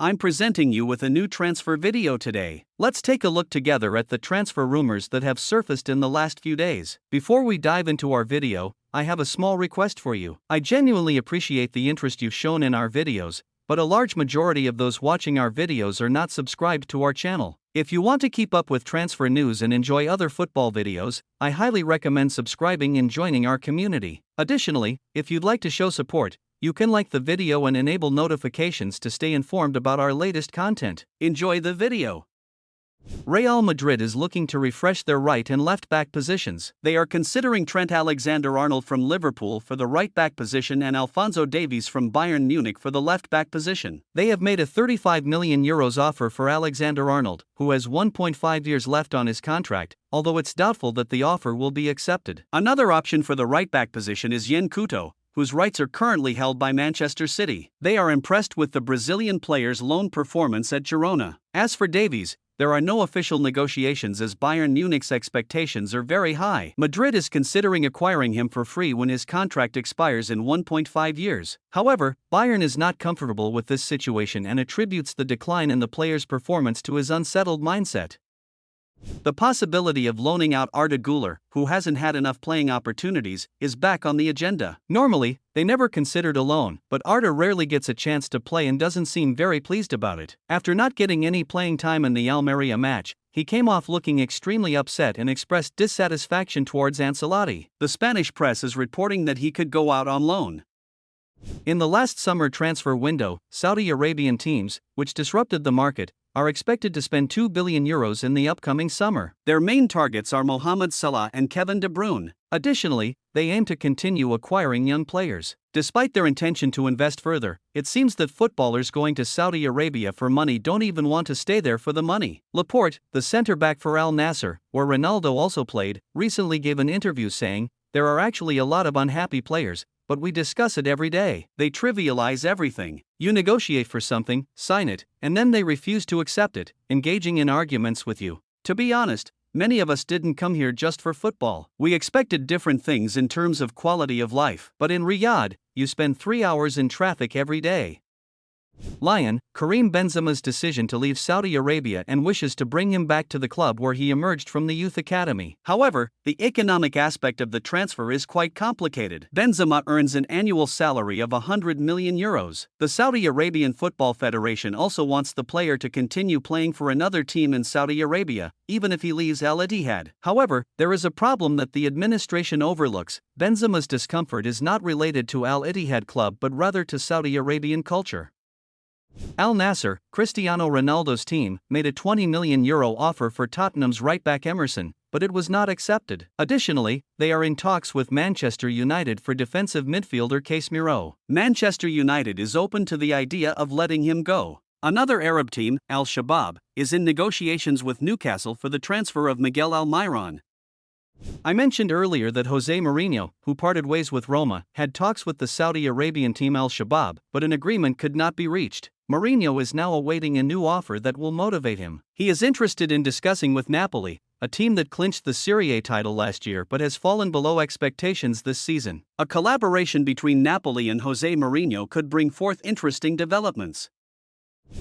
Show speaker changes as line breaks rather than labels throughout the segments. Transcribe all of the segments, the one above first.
I'm presenting you with a new transfer video today. Let's take a look together at the transfer rumors that have surfaced in the last few days. Before we dive into our video, I have a small request for you. I genuinely appreciate the interest you've shown in our videos, but a large majority of those watching our videos are not subscribed to our channel. If you want to keep up with transfer news and enjoy other football videos, I highly recommend subscribing and joining our community. Additionally, if you'd like to show support, you can like the video and enable notifications to stay informed about our latest content. Enjoy the video. Real Madrid is looking to refresh their right and left back positions. They are considering Trent Alexander-Arnold from Liverpool for the right back position and Alphonso Davies from Bayern Munich for the left back position. They have made a €35 million offer for Alexander-Arnold, who has 1.5 years left on his contract, although it's doubtful that the offer will be accepted. Another option for the right back position is Yen Couto, whose rights are currently held by Manchester City. They are impressed with the Brazilian player's loan performance at Girona. As for Davies, there are no official negotiations as Bayern Munich's expectations are very high. Madrid is considering acquiring him for free when his contract expires in 1.5 years. However, Bayern is not comfortable with this situation and attributes the decline in the player's performance to his unsettled mindset. The possibility of loaning out Arda Güler, who hasn't had enough playing opportunities, is back on the agenda. Normally, they never considered a loan, but Arda rarely gets a chance to play and doesn't seem very pleased about it. After not getting any playing time in the Almeria match, he came off looking extremely upset and expressed dissatisfaction towards Ancelotti. The Spanish press is reporting that he could go out on loan. In the last summer transfer window, Saudi Arabian teams, which disrupted the market, are expected to spend €2 billion in the upcoming summer. Their main targets are Mohamed Salah and Kevin De Bruyne. Additionally, they aim to continue acquiring young players. Despite their intention to invest further, it seems that footballers going to Saudi Arabia for money don't even want to stay there for the money. Laporte, the centre-back for Al Nassr, where Ronaldo also played, recently gave an interview saying, "There are actually a lot of unhappy players, but we discuss it every day. They trivialize everything. You negotiate for something, sign it, and then they refuse to accept it, engaging in arguments with you. To be honest, many of us didn't come here just for football. We expected different things in terms of quality of life. But in Riyadh, you spend 3 hours in traffic every day." Lion, Karim Benzema's decision to leave Saudi Arabia and wishes to bring him back to the club where he emerged from the youth academy. However, the economic aspect of the transfer is quite complicated. Benzema earns an annual salary of €100 million. The Saudi Arabian Football Federation also wants the player to continue playing for another team in Saudi Arabia, even if he leaves Al Ittihad. However, there is a problem that the administration overlooks. Benzema's discomfort is not related to Al Ittihad club but rather to Saudi Arabian culture. Al Nassr, Cristiano Ronaldo's team, made a €20 million offer for Tottenham's right-back Emerson, but it was not accepted. Additionally, they are in talks with Manchester United for defensive midfielder Casemiro. Manchester United is open to the idea of letting him go. Another Arab team, Al Shabab, is in negotiations with Newcastle for the transfer of Miguel Almiron. I mentioned earlier that Jose Mourinho, who parted ways with Roma, had talks with the Saudi Arabian team Al Shabab, but an agreement could not be reached. Mourinho is now awaiting a new offer that will motivate him. He is interested in discussing with Napoli, a team that clinched the Serie A title last year but has fallen below expectations this season. A collaboration between Napoli and Jose Mourinho could bring forth interesting developments.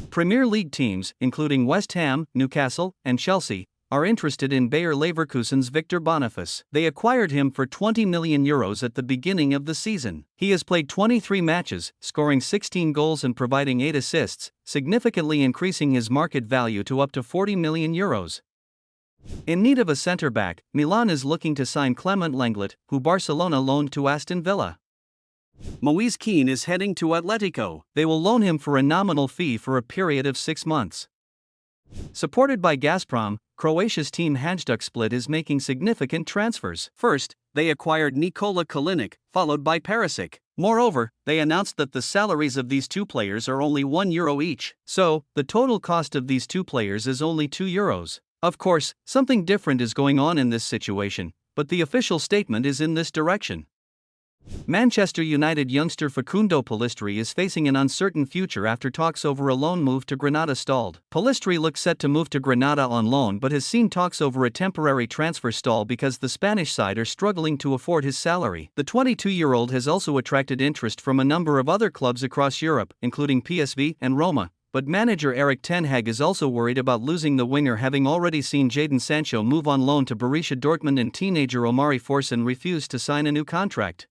Premier League teams, including West Ham, Newcastle, and Chelsea, are interested in Bayer Leverkusen's Victor Boniface. They acquired him for €20 million at the beginning of the season. He has played 23 matches, scoring 16 goals and providing 8 assists, significantly increasing his market value to up to €40 million. In need of a centre-back, Milan is looking to sign Clement Lenglet, who Barcelona loaned to Aston Villa. Moise Kean is heading to Atletico. They will loan him for a nominal fee for a period of 6 months. Supported by Gazprom, Croatia's team Hajduk is making significant transfers. First, they acquired Nikola Kalinic, followed by Perisic. Moreover, they announced that the salaries of these two players are only €1 each. So, the total cost of these two players is only €2. Of course, something different is going on in this situation, but the official statement is in this direction. Manchester United youngster Facundo Pellistri is facing an uncertain future after talks over a loan move to Granada stalled. Pellistri looks set to move to Granada on loan but has seen talks over a temporary transfer stall because the Spanish side are struggling to afford his salary. The 22-year-old has also attracted interest from a number of other clubs across Europe, including PSV and Roma, but manager Erik ten Hag is also worried about losing the winger, having already seen Jadon Sancho move on loan to Borussia Dortmund and teenager Omari Forson refuse to sign a new contract.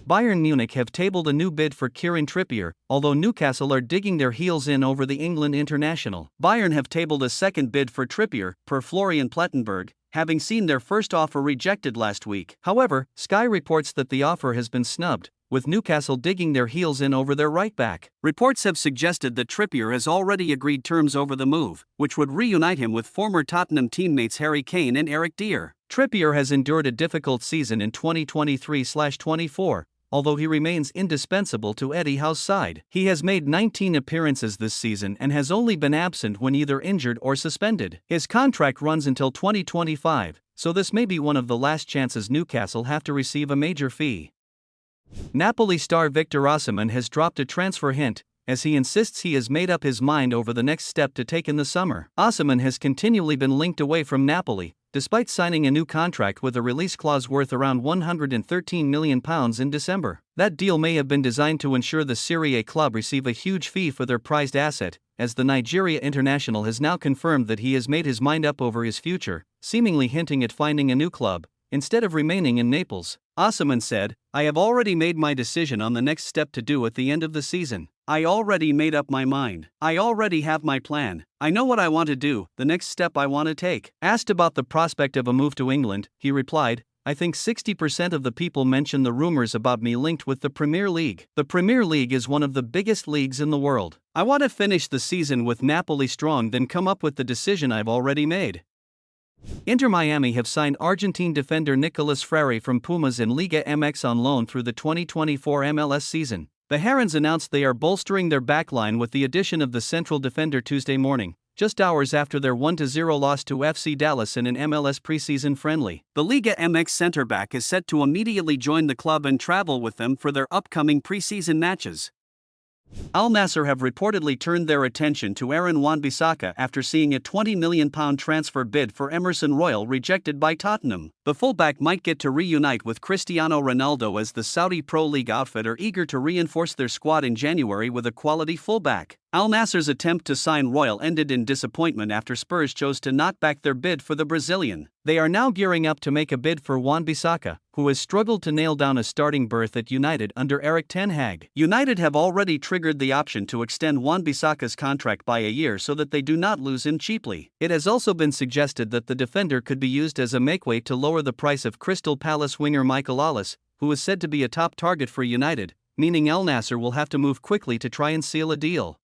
Bayern Munich have tabled a new bid for Kieran Trippier, although Newcastle are digging their heels in over the England international. Bayern have tabled a second bid for Trippier, per Florian Plettenberg, having seen their first offer rejected last week. However, Sky reports that the offer has been snubbed, with Newcastle digging their heels in over their right-back. Reports have suggested that Trippier has already agreed terms over the move, which would reunite him with former Tottenham teammates Harry Kane and Eric Dier. Trippier has endured a difficult season in 2023/24, although he remains indispensable to Eddie Howe's side. He has made 19 appearances this season and has only been absent when either injured or suspended. His contract runs until 2025, so this may be one of the last chances Newcastle have to receive a major fee. Napoli star Victor Osimhen has dropped a transfer hint, as he insists he has made up his mind over the next step to take in the summer. Osimhen has continually been linked away from Napoli, despite signing a new contract with a release clause worth around £113 million in December. That deal may have been designed to ensure the Serie A club receive a huge fee for their prized asset, as the Nigeria international has now confirmed that he has made his mind up over his future, seemingly hinting at finding a new club, instead of remaining in Naples. Osimhen said, "I have already made my decision on the next step to do at the end of the season. I already made up my mind. I already have my plan. I know what I want to do, the next step I want to take." Asked about the prospect of a move to England, he replied, "I think 60% of the people mention the rumors about me linked with the Premier League. The Premier League is one of the biggest leagues in the world. I want to finish the season with Napoli strong, then come up with the decision I've already made." Inter Miami have signed Argentine defender Nicolas Freire from Pumas in Liga MX on loan through the 2024 MLS season. The Herons announced they are bolstering their backline with the addition of the central defender Tuesday morning, just hours after their 1-0 loss to FC Dallas in an MLS preseason friendly. The Liga MX center back is set to immediately join the club and travel with them for their upcoming preseason matches. Al Nassr have reportedly turned their attention to Aaron Wan-Bissaka after seeing a £20 million transfer bid for Emerson Royal rejected by Tottenham. The fullback might get to reunite with Cristiano Ronaldo, as the Saudi Pro League outfit are eager to reinforce their squad in January with a quality fullback. Al Nassr's attempt to sign Royal ended in disappointment after Spurs chose to knock back their bid for the Brazilian. They are now gearing up to make a bid for Wan-Bissaka, who has struggled to nail down a starting berth at United under Erik ten Hag. United have already triggered the option to extend Wan-Bissaka's contract by a year so that they do not lose him cheaply. It has also been suggested that the defender could be used as a makeweight to lower the price of Crystal Palace winger Michael Ollis, who is said to be a top target for United, meaning Al Nassr will have to move quickly to try and seal a deal.